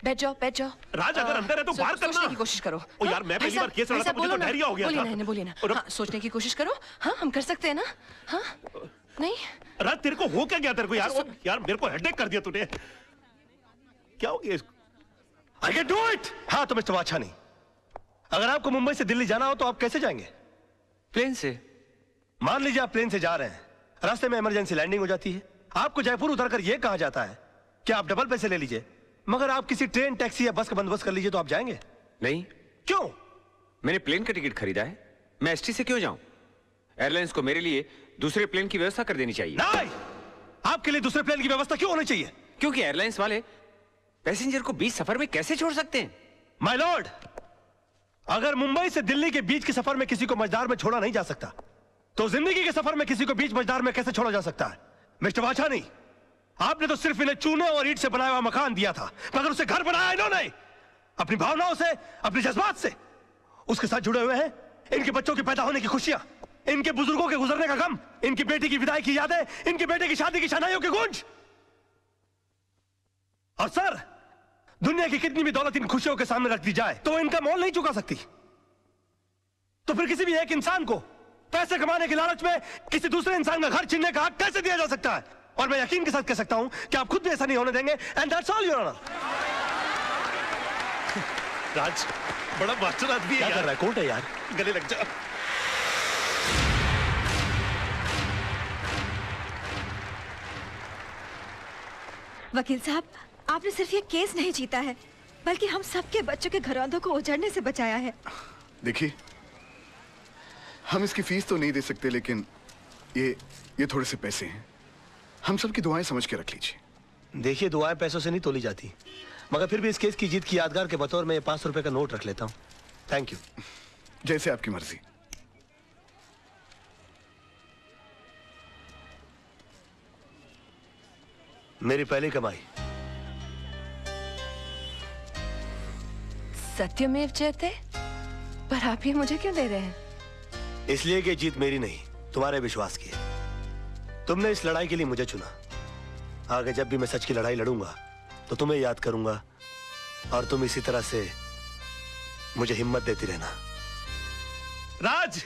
बैठ जाओ बैठ जाओ। राज अगर अंदर है तो बाहर करना। सोचने की कोशिश करो। ओ यार मैं पहली बार केस लड़ा था, मुझे तो डायरिया हो गया था। बोलिए ना। हाँ, सोचने की कोशिश करो। हाँ हम कर सकते हैं ना। हाँ नहीं राज तेरे को हो क्या गया तेरे को यार? यार मेरे को हेडेक कर दिया तूने। क्या हो गया इसको? I can do it! हाँ तो मिस्टर वाछानी, अगर आपको मुंबई से दिल्ली जाना हो तो आप कैसे जाएंगे? प्लेन से। मान लीजिए आप प्लेन से जा रहे हैं, रास्ते में इमरजेंसी लैंडिंग हो जाती है, आपको जयपुर उतरकर यह कहा जाता है कि आप डबल पैसे ले लीजिए, मगर आप किसी ट्रेन, टैक्सी या बस का बंदोबस्त कर लीजिए, तो आप जाएंगे? नहीं। क्यों? मैंने प्लेन का टिकट खरीदा है, मैं एसटी से क्यों जाऊं? एयरलाइंस को मेरे लिए दूसरे प्लेन की व्यवस्था कर देनी चाहिए। नहीं, आपके लिए दूसरे प्लेन की व्यवस्था क्यों होनी चाहिए? क्योंकि एयरलाइंस वाले पैसेंजर को बीच सफर में कैसे छोड़ सकते हैं? माय लॉर्ड, अगर मुंबई से दिल्ली के बीच के सफर में किसी को मझदार में छोड़ा नहीं जा सकता, तो जिंदगी के सफर में किसी को बीच मझदार में कैसे छोड़ा जा सकता है? मिस्टर वाछानी, आपने तो सिर्फ इन्हें चूने और ईंट से बनाया हुआ मकान दिया था, मगर उसे घर बनाया इन्होंने अपनी भावनाओं से, अपने जज्बात से। उसके साथ जुड़े हुए हैं इनके बच्चों के पैदा होने की खुशियां, इनके बुजुर्गों के गुजरने का गम, इनकी बेटी की विदाई की यादें, इनके बेटे की शादी की शनाइयों की गूंज। और सर, दुनिया की कितनी भी दौलत इन खुशियों के सामने रख दी जाए तो इनका मोल नहीं चुका सकती। तो फिर किसी भी एक इंसान को पैसे कमाने के लालच में किसी दूसरे इंसान का घर छीनने का हक कैसे दिया जा सकता है? और मैं यकीन के साथ कह सकता हूं कि आप खुद भी ऐसा नहीं होने देंगे। And that's all your honour. Raj बड़ा मास्टर आदमी है। क्या कर रहा है? कोर्ट है यार, गले लग जा। वकील साहब, आपने सिर्फ ये केस नहीं जीता है, बल्कि हम सबके बच्चों के घरौंदों को उजड़ने से बचाया है। देखिए, हम इसकी फीस तो नहीं दे सकते, लेकिन ये थोड़े से पैसे हैं, हम सबकी दुआएं समझ के रख लीजिए। देखिए, दुआएं पैसों से नहीं तोली जाती, मगर फिर भी इस केस की जीत की यादगार के बतौर में ये 500 रुपए का नोट रख लेता हूँ। Thank you. जैसे आपकी मर्जी। मेरी पहली कमाई। सत्यमेव जयते, पर आप ये मुझे क्यों दे रहे हैं? इसलिए कि जीत मेरी नहीं, तुम्हारे विश्वास की है। तुमने इस लड़ाई के लिए मुझे चुना। आगे जब भी मैं सच की लड़ाई लड़ूंगा तो तुम्हें याद करूंगा, और तुम इसी तरह से मुझे हिम्मत देती रहना। राज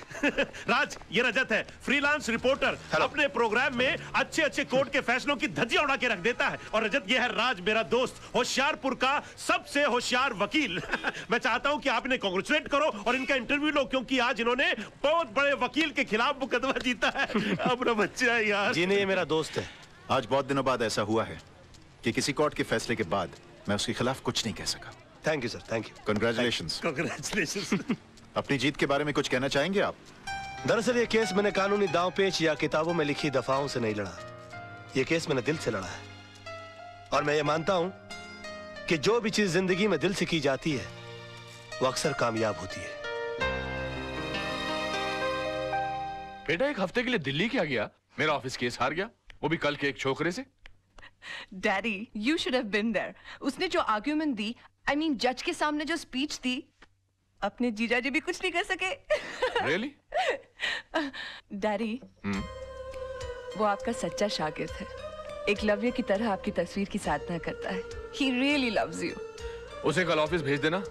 राज, ये रजत है, फ्रीलांस रिपोर्टर। अपने प्रोग्राम में अच्छे अच्छे कोर्ट के फैसलों की धज्जियां उड़ा के रख देता है। और रजत, ये है राज, मेरा दोस्त, होशियारपुर का सबसे होशियार वकील। मैं चाहता हूं कि आप इन्हें कांग्रेचुलेट करो और इनका इंटरव्यू लो, क्योंकि आज इन्होंने बहुत बड़े वकील के खिलाफ मुकदमा जीता है। अपना बच्चा है यार। जी नहीं, ये मेरा दोस्त है। आज बहुत दिनों बाद ऐसा हुआ है कि किसी कोर्ट के फैसले के बाद मैं उसके खिलाफ कुछ नहीं कह सका। Thank you sir, thank you. Congratulations. Congratulations. अपनी जीत के बारे में कुछ कहना चाहेंगे आप? दरअसल ये केस मैंने कानूनी दांव पेच या किताबों में लिखी दफाओं से नहीं लड़ा। ये केस मैंने दिल से लड़ा है। और मैं ये मानता हूं कि जो भी चीज जिंदगी में दिल से की जाती है वो अक्सर कामयाब होती है। बेटा, एक हफ्ते के लिए दिल्ली क्या गया? मेरा ऑफिस केस हार गया, वो भी कल के एक छोकरे से। Daddy, you should have been there. उसने जो आर्ग्यूमेंट दी, I mean, जज के सामने जो स्पीच दी, अपने जीजाजी भी कुछ नहीं कर सके। Really? डैडी, वो आपका सच्चा शागिर्द है। एकलव्य की तरह आपकी तस्वीर की साधना करता है। He really loves you. उसे कल ऑफिस भेज देना।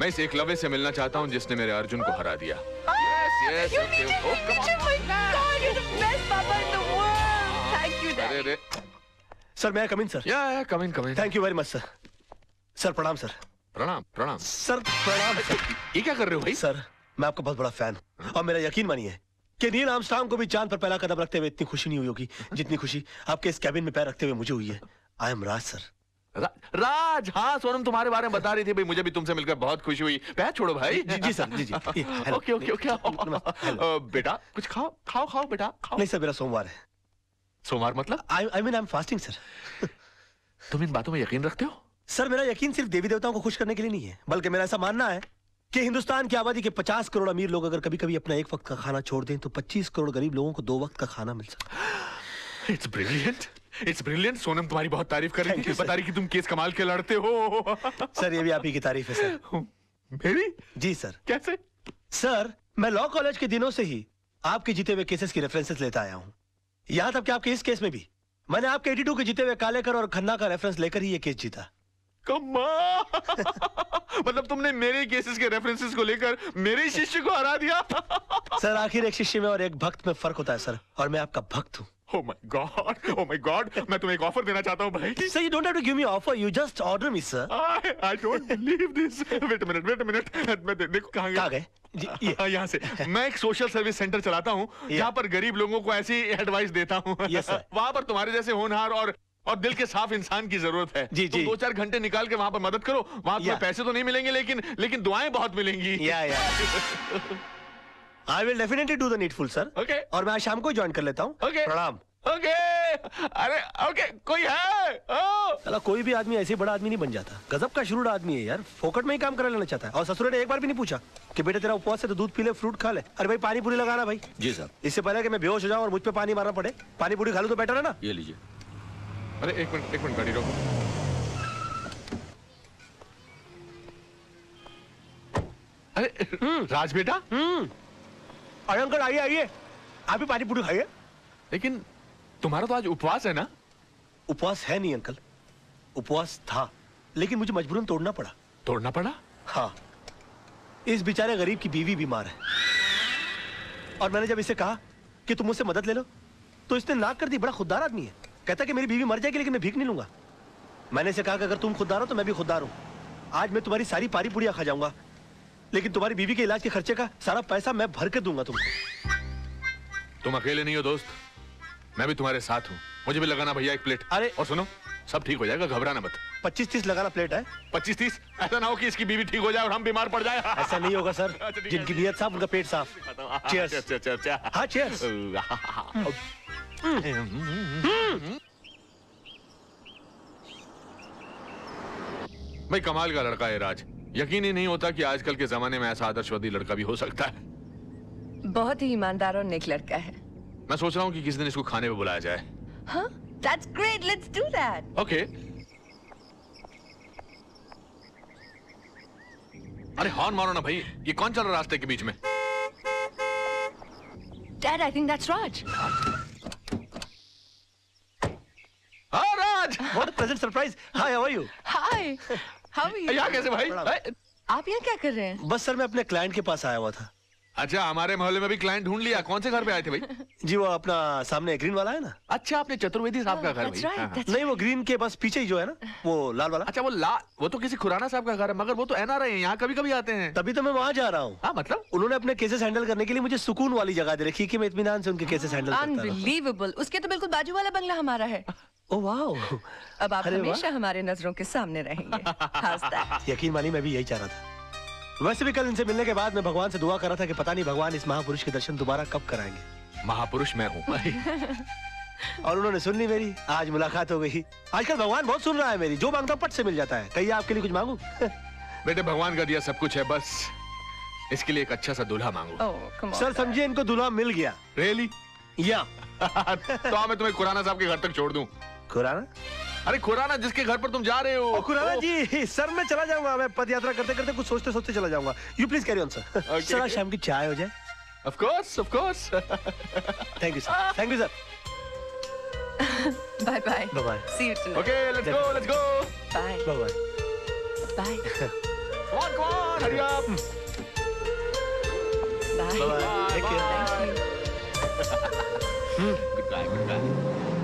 मैं इस एकलव्य से मिलना चाहता हूँ जिसने मेरे अर्जुन को हरा दिया। Yes, You need him, you need him, my God, you're the best papa in the world. Thank you, Daddy. अरे सर, मैं कम इन सर? या come in. Thank you very much sir. Sir प्रणाम sir. प्रणाम प्रणाम sir, प्रणाम sir. ये क्या कर रहे हो भाई? सर, मैं आपका बहुत बड़ा फैन हूं, और मेरा यकीन मानिए कि नील आर्मस्ट्रांग को भी चांद पर पहला कदम रखते हुए इतनी खुशी नहीं हुई होगी जितनी खुशी आपके इस कैबिन में पैर रखते हुए मुझे हुई है। I am Raj sir. राज, हाँ सोनम तुम्हारे बारे में बता रही थी भाई, मुझे भी तुमसे मिलकर बहुत खुशी हुई। पैर छोड़ो भाई। जी सर, जी। Okay okay okay. बेटा कुछ खाओ बेटा, खाओ। नहीं सर, मेरा सोमवार है। सोमवार मतलब? I mean I am fasting sir. तुम इन बातों में यकीन रखते हो? सर, मेरा यकीन सिर्फ देवी देवताओं को खुश करने के लिए नहीं है, बल्कि मेरा ऐसा मानना है कि हिंदुस्तान की आबादी के 50 करोड़ अमीर लोग अगर कभी कभी अपना एक वक्त का खाना छोड़ दें तो 25 करोड़ गरीब लोगों को 2 वक्त का खाना मिल सकता। It's brilliant. सोनम तुम्हारी बहुत तारीफ कर रही थी, बता रही कि तुम केस कमाल के लड़ते हो। सर, ये भी आप ही की तारीफ है सर। मेरी? जी सर। कैसे? सर, मैं लॉ कॉलेज के दिनों से ही आपके जीते हुए केसेस की रेफरेंसेस लेता आया हूँ। यहां तक कि आपके इस केस में भी मैंने आपके 82 के जीते हुए कालेकर और खन्ना का रेफरेंस लेकर ही ये केस जीता। कमाल। मतलब तुमने मेरे केसेस के रेफरेंसेस को लेकर मेरे शिष्य को हरा दिया। सर आखिर एक शिष्य में और एक भक्त में फर्क होता है सर, और मैं आपका भक्त हूँ। Oh my God, मैं तुम्हें एक ऑफर देना चाहता हूँ भाई। Sir, you don't have to give me offer. You just order me, sir. I don't believe this. Wait a minute. मैं देखो कहाँ कहाँ गए? यहाँ से। मैं एक सोशल सर्विस सेंटर चलाता हूँ जहाँ पर गरीब लोगों को ऐसी एडवाइस देता हूँ। Yes, sir. वहाँ पर तुम्हारे जैसे होनहार और दिल के साफ इंसान की जरूरत है। जी, तुम जी। 2-4 घंटे निकाल के वहाँ पर मदद करो। वहाँ तुम्हें पैसे तो नहीं मिलेंगे, लेकिन दुआएं बहुत मिलेंगी। I will definitely do the needful, sir. Okay. और मैं आज शाम को ज्वाइन कर लेता हूँ। Okay. प्रणाम। ओके। अरे ओके, कोई है? चला कोई भी आदमी ऐसे बड़ा आदमी नहीं बन जाता। गजब का शुरू आदमी है यार, फोकट में ही काम करा लेना चाहता है। और ससुर ने एक बार भी नहीं पूछा कि बेटे तेरा उपवास है तो दूध पी ले, फ्रूट खा ले। अरे भाई पानी पूरी लगाना भाई। जी साहब। इससे पहले कि मैं बेहोश हो जाऊं और मुझ पे पानी मारना पड़े, पानी पूरी खा लूं तो बेटर है ना। ये लीजिए। अरे एक मिनट गाड़ी रोको। अरे राज बेटा। अरे अंकल आइए, आप भी पानी पूरी खाइए। लेकिन तुम्हारा तो आज उपवास है ना? उपवास है नहीं अंकल, उपवास था, लेकिन मुझे मजबूरन तोड़ना पड़ा। तोड़ना पड़ा? हाँ, इस बेचारे गरीब की बीवी बीमार है, और मैंने जब इसे कहा कि तुम मुझसे मदद ले लो तो इसने नाक कर दी। बड़ा खुददार आदमी है, कहता कि मेरी बीवी मर जाएगी लेकिन मैं भीख नहीं लूंगा। मैंने इसे कहा कि अगर तुम खुददार हो तो मैं भी खुददार हूं। आज मैं तुम्हारी सारी पारी पुड़िया खा जाऊंगा, लेकिन तुम्हारी बीवी के इलाज के खर्चे का सारा पैसा मैं भर के दूंगा तुमको। तुम अकेले नहीं हो दोस्त, मैं भी तुम्हारे साथ हूँ। मुझे भी लगाना भैया एक प्लेट। अरे और सुनो, सब ठीक हो जाएगा, घबराना मत। 25-30 लगाना प्लेट है। 25-30? ऐसा ना हो कि इसकी बीवी ठीक हो जाए और हम बीमार पड़ जाए। ऐसा नहीं होगा सर, जिनकी नीयत साफ उनका पेट साफ। Cheers. अच्छा। हाँ cheers। भाई कमाल का लड़का है राज। यकीन ही नहीं होता कि आजकल के जमाने में ऐसा आदर्शवादी लड़का भी हो सकता है। बहुत ही ईमानदार और नेक लड़का है। मैं सोच रहा हूँ कि किसी दिन इसको खाने पे बुलाया जाए। हाँ, that's great. Let's do that. Okay. अरे हॉर्न मारो ना भाई, ये कौन चल रहा है रास्ते के बीच में? Dad, I think that's Raj. हाँ राज। What a pleasant surprise. Hi, how are you? Hi. How are you? यहाँ कैसे भाई? आप यहाँ क्या कर रहे हैं? बस सर मैं अपने क्लाइंट के पास आया हुआ था। अच्छा, हमारे मोहल्ले में भी क्लाइंट ढूंढ लिया। कौन से घर पे आए थे भाई? जी वो अपना सामने ग्रीन वाला है ना। अच्छा, आपने चतुर्वेदी साहब का घर That's भाई? right. That's नहीं वो ग्रीन के बस पीछे ही जो है ना, वो लाल वाला। अच्छा, वो तो किसी खुराना साहब का घर है, मगर वो तो एनआरआई है, यहाँ कभी कभी आते हैं। तभी तो मैं वहाँ जा रहा हूँ। हाँ मतलब? उन्होंने अपने केसेस हैंडल करने के लिए मुझे सुकून वाली जगह दे रखी कि मैं इत्मीनान से उनके केसेस हैंडल करता रहूं। Unbelievable. उसके तो बिल्कुल बाजू वाला बंगला हमारा है। Oh wow. अब आप अरे वाह। हमेशा हमारे नजरों के सामने रहेंगे। How's that? यकीन मानिए मैं भी यही चाह रहा था। वैसे भी कल इनसे मिलने के बाद मैं भगवान से दुआ कर रहा था कि पता नहीं भगवान इस महापुरुष के दर्शन दोबारा कब कराएंगे। महापुरुष मैं हूँ। और उन्होंने सुन ली मेरी, आज मुलाकात हो गई। आजकल भगवान बहुत सुन रहा है मेरी, जो मांगता पट से मिल जाता है। कहिए आपके लिए कुछ मांगू? बेटे भगवान का दिया सब कुछ है, बस इसके लिए एक अच्छा सा दूल्हा मांगो। Oh, come on. सर समझिए इनको दूल्हा मिल गया। रियली? या तो मैं तुम्हें खुराना साहब के घर तक छोड़ दूं। खुराना? अरे खुराना जिसके घर पर तुम जा रहे हो। खुराना जी, सर मैं चला जाऊंगा। मैं पद यात्रा करते करते कुछ सोचते सोचते चला जाऊंगा। You please carry on sir. Sir आज शाम की चाय हो जाए। Of course, of course. Thank you sir. Thank you sir. Bye bye. Bye bye. See you tonight. Okay, let's go, let's go. Bye. Bye bye. Bye. Come on, hurry up. Bye. Bye. Take care. Thank you. Good bye, good bye.